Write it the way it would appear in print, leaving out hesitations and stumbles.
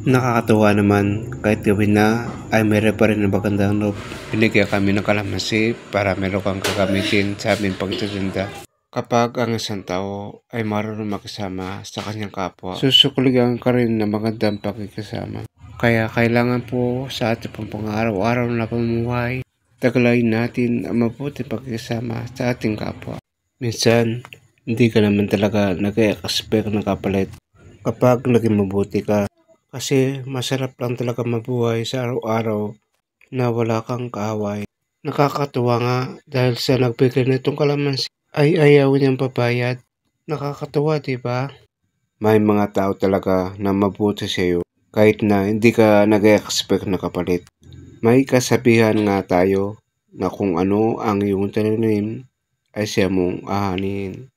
Nakakatuwa naman kahit gawin na ay meron pa rin na magandang loob. Binigyan kami ng kalamansi para meron kang gagamitin sa aming pagtitinda. Kapag ang isang tao ay marunong makisama sa kanyang kapwa, susukuligan ka rin ng magandang pakikisama. Kaya kailangan po sa ating pang-araw-araw na pamumuhay, taglay natin ang mabuting pakikisama sa ating kapwa. Minsan, hindi ka naman talaga nag-e-expect ng kapalit kapag naging mabuti ka. Kasi masarap lang talaga mabuhay sa araw-araw na wala kang kaaway. Nakakatuwa nga dahil sa nagbigay nitong kalamansi ay ayaw niyang babayad. Nakakatuwa, di ba? May mga tao talaga na mabuti sa iyo kahit na hindi ka nag-expect na kapalit. May kasabihan nga tayo na kung ano ang iyong tinanim ay siya mong ahanin.